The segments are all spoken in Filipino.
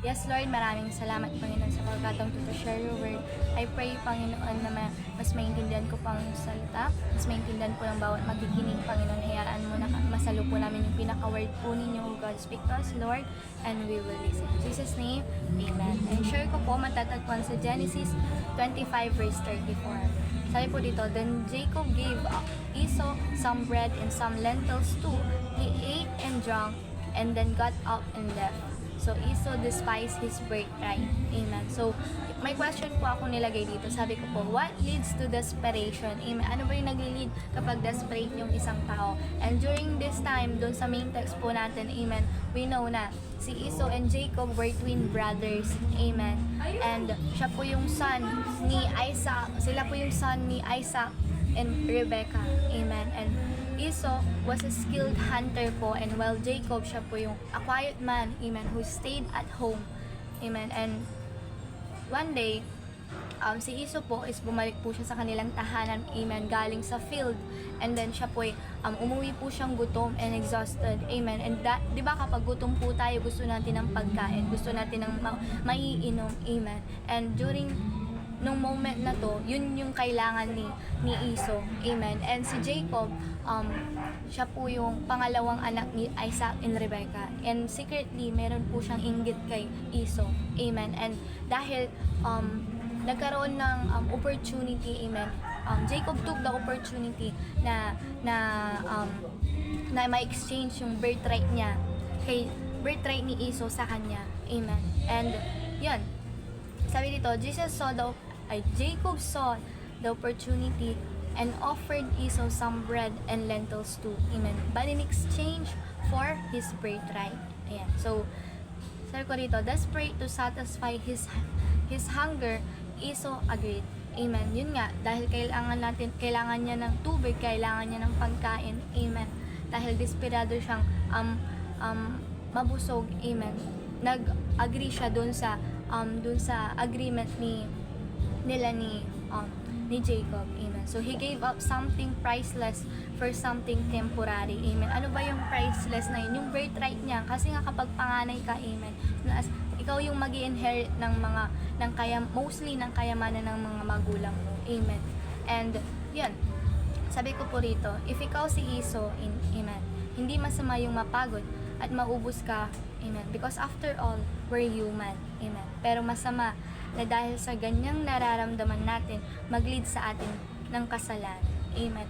Yes, Lord, maraming salamat, Panginoon, sa pagkataong to share your word. I pray, Panginoon, na mas maintindihan ko pang salita, mas maintindihan ko ng bawat makikinig, Panginoon. Hayaan mo na masalo po namin yung pinaka-word po ninyo, O God. Speak to us, Lord, and we will listen. In Jesus' name, Amen. And share ko po, matatagpuan sa Genesis 25 verse 34. Sabi po dito, then Jacob gave Esau some bread and some lentils too. He ate and drank, and then got up and left. So Esau despised his birthright. Amen. So, may question po ako nilagay dito. Sabi ko po, what leads to desperation? Amen. Ano ba yung nagli-lead kapag desperate yung isang tao? And during this time, doon sa main text po natin, amen, we know na si Esau and Jacob were twin brothers. Amen. And siya po yung son ni Isaac. Sila po yung son ni Isaac and Rebecca. Amen. And Esau was a skilled hunter po, and while Jacob, siya po yung a quiet man, amen, who stayed at home. Amen. And one day, si Esau po is bumalik po siya sa kanilang tahanan, amen, galing sa field. And then siya po umuwi po siyang gutom and exhausted. Amen. And di ba kapag gutom po tayo, gusto natin ng pagkain, gusto natin ng maiinom. Amen. And during nung moment na to, yun yung kailangan ni Esau. Amen. And si Jacob, siya po yung pangalawang anak ni Isaac and Rebecca. And secretly, meron po siyang inggit kay Esau. Amen. And dahil nagkaroon ng opportunity, amen, Jacob took the opportunity na ma-exchange yung birthright niya birthright ni Esau sa kanya. Amen. And yun, sabi dito, Jacob saw the opportunity and offered Esau some bread and lentils too. Amen. But in exchange for his birthright. Ayan. So, sabi ko dito, desperate to satisfy his hunger, Esau agreed. Amen. Yun nga, dahil kailangan niya ng tubig, kailangan niya ng pagkain. Amen. Dahil desperado siyang mabusog. Amen. Nag-agree siya dun sa agreement nila ni Jacob. Amen. So he gave up something priceless for something temporary. Amen. Ano ba yung priceless na yun? Yung birthright niya. Kasi nga kapag panganay ka, amen, ikaw yung magi-inherit mostly ng kayamanan ng mga magulang mo. Amen. And yun, sabi ko po rito, if ikaw si Esau, amen, hindi masama yung mapagod at maubos ka. Amen. Because after all, we're human. Amen. Pero masama na dahil sa ganyang nararamdaman natin, mag-lead sa atin ng kasalanan. Amen.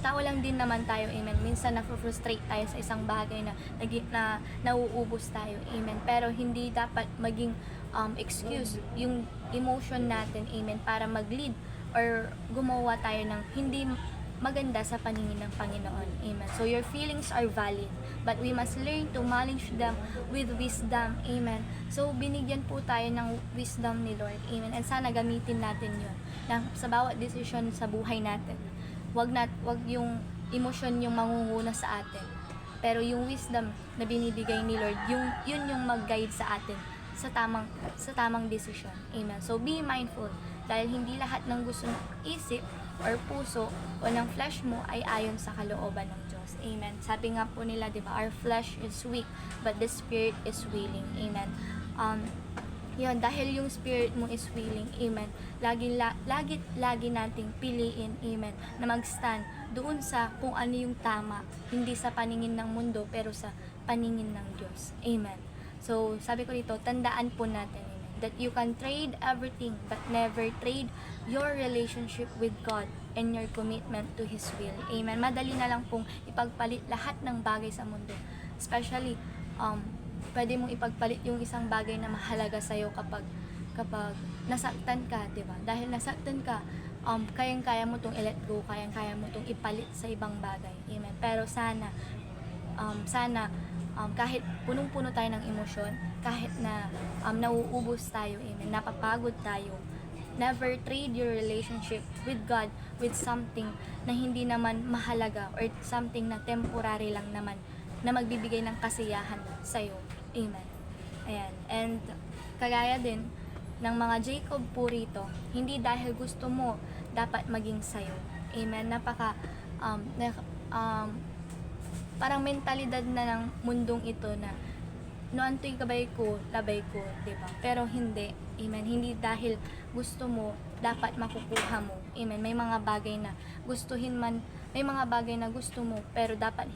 Tao lang din naman tayo. Amen. Minsan na-frustrate tayo sa isang bagay na nauubos tayo. Amen. Pero hindi dapat maging excuse yung emotion natin. Amen. Para mag-lead or gumawa tayo ng hindi maganda sa paningin ng Panginoon. Amen. So your feelings are valid, but we must learn to manage them with wisdom. Amen. So binigyan po tayo ng wisdom ni Lord. Amen. And sana gamitin natin yun sa bawat decision sa buhay natin. Wag yung emosyon yung mangunguna sa atin. Pero yung wisdom na binibigay ni Lord, yun yung mag-guide sa atin sa tamang decision. Amen. So be mindful dahil hindi lahat ng gusto ng isip or puso o ng flesh mo ay ayon sa kalooban ng Diyos. Amen. Sabi nga po nila, di ba, our flesh is weak, but the spirit is willing. Amen. Yun, dahil yung spirit mo is willing, amen, lagi nating piliin, amen, na mag-stand doon sa kung ano yung tama, hindi sa paningin ng mundo, pero sa paningin ng Diyos. Amen. So, sabi ko dito, tandaan po natin, amen, that you can trade everything, but never trade your relationship with God and your commitment to His will. Amen. Madali na lang pong ipagpalit lahat ng bagay sa mundo. Especially, pwede mong ipagpalit yung isang bagay na mahalaga sa'yo kapag nasaktan ka, di ba? Dahil nasaktan ka, kayang-kaya mo tong i-let go, kayang-kaya mo tong ipalit sa ibang bagay. Amen. Pero sana kahit punong-puno tayo ng emosyon, kahit na nauubos tayo, amen, napapagod tayo, never trade your relationship with God with something na hindi naman mahalaga or something na temporary lang naman na magbibigay ng kasiyahan sa'yo. Amen. Ayan. And kagaya din ng mga Jacob po rito, hindi dahil gusto mo dapat maging sa'yo. Amen. Parang mentalidad na ng mundong ito na noantoy kabay ko, labay ko, di ba? Pero hindi, amen. Hindi dahil gusto mo, dapat makukuha mo. Amen. May mga bagay na gustuhin man, may mga bagay na gusto mo, pero dapat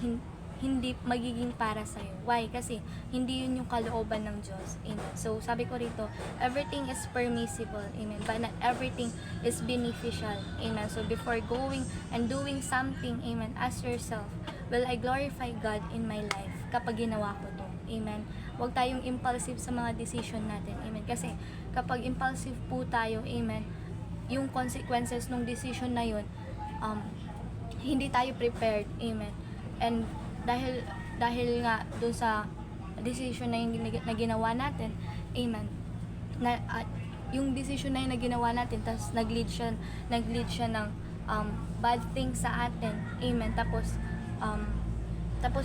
hindi magiging para sa'yo. Why? Kasi hindi yun yung kalooban ng Diyos. Amen. So, sabi ko rito, everything is permissible. Amen. But not everything is beneficial. Amen. So, before going and doing something, amen, ask yourself, will I glorify God in my life kapag ginawa ko to? Amen. Huwag tayong impulsive sa mga decision natin. Amen. Kasi kapag impulsive po tayo, amen, yung consequences ng decision na yun, hindi tayo prepared. Amen. And dahil nga doon sa decision na yung na ginawa natin, amen, yung decision na yung na ginawa natin, tapos nag-lead siya ng bad things sa atin, amen, tapos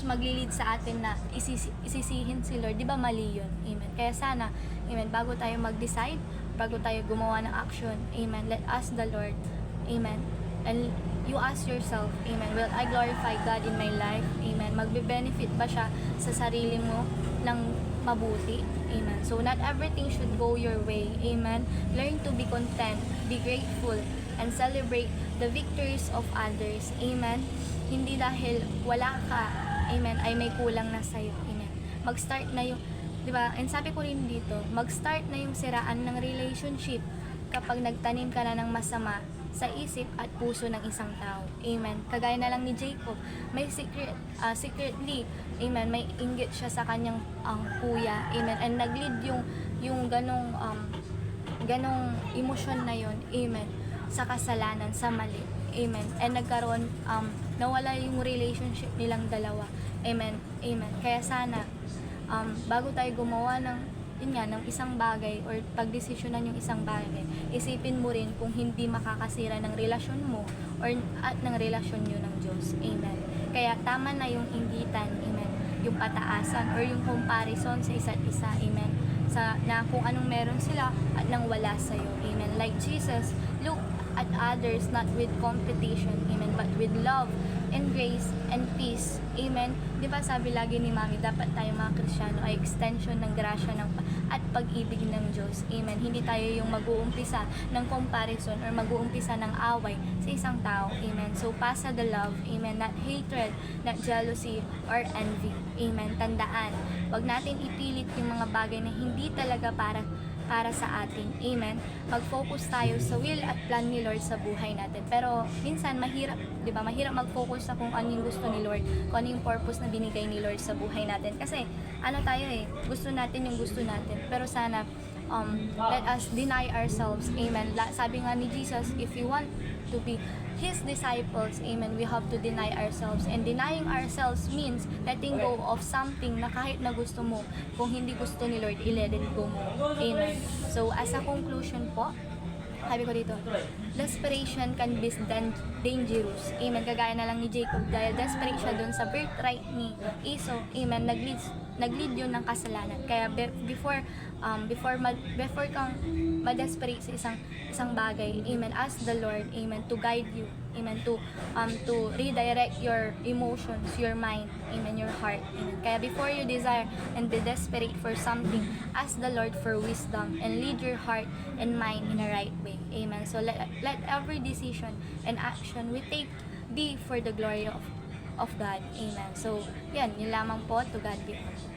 magli-lead sa atin na isisihin si Lord, di ba mali yun? Amen. Kaya sana, amen, bago tayo mag-decide, bago tayo gumawa ng action, amen, let us the Lord, amen, and you ask yourself, amen, will I glorify God in my life? Amen. Magbe-benefit ba siya sa sarili mo ng mabuti? Amen. So, not everything should go your way. Amen. Learn to be content, be grateful, and celebrate the victories of others. Amen. Hindi dahil wala ka, amen, ay may kulang na sa'yo. Amen. Mag-start na yung, di ba, and sabi ko rin dito, mag-start na yung siraan ng relationship kapag nagtanim ka na ng masama sa isip at puso ng isang tao. Amen. Kagaya na lang ni Jacob, may secretly, amen, may inggit siya sa kanyang kuya. Amen. And nag-lead yung ganong emosyon na yon, amen, sa kasalanan, sa mali. Amen. And nagkaroon, nawala yung relationship nilang dalawa. Amen. Amen. Kaya sana, bago tayo gumawa ng isang bagay or pagdesisyonan yung isang bagay, isipin mo rin kung hindi makakasira ng relasyon mo or at ng relasyon nyo ng Diyos. Amen. Kaya tama na yung inggitan, amen, yung pataasan or yung comparison sa isa't isa, amen, na kung anong meron sila at nang wala sa'yo. Amen. Like Jesus, look at others not with competition, amen, but with love and grace and peace. Amen. Di ba sabi lagi ni Mami, dapat tayo mga Kristiyano ay extension ng grasya at pag-ibig ng Diyos. Amen. Hindi tayo yung mag-uumpisa ng comparison or mag-uumpisa ng away sa isang tao. Amen. So, pasa the love. Amen. Not hatred, not jealousy, or envy. Amen. Tandaan, wag natin ipilit yung mga bagay na hindi talaga para sa atin. Amen. Mag-focus tayo sa will at plan ni Lord sa buhay natin. Pero minsan mahirap, 'di ba? Mahirap mag-focus sa kung ano yung gusto ni Lord, kung ano yung purpose na binigay ni Lord sa buhay natin. Kasi gusto natin yung gusto natin. Pero sana let us deny ourselves. Amen. Sabi nga ni Jesus, if you want to be His disciples, amen, we have to deny ourselves. And denying ourselves means letting go of something na kahit na gusto mo, kung hindi gusto ni Lord, i-let it go mo. Amen. So, as a conclusion po, sabi ko dito, desperation can be dangerous. Amen. Kagaya na lang ni Jacob, dahil desperate siya dun sa birthright ni Esau. Amen. Nag-lead yun ng kasalanan. Kaya before kang ma-desperate sa isang bagay, amen, ask the Lord, amen, to guide you, amen, to redirect your emotions, your mind, amen, your heart, amen. Kaya before you desire and be desperate for something, ask the Lord for wisdom and lead your heart and mind in a right way, amen. So let every decision and action we take be for the glory of God, amen. So, yun lamang po. To God be all.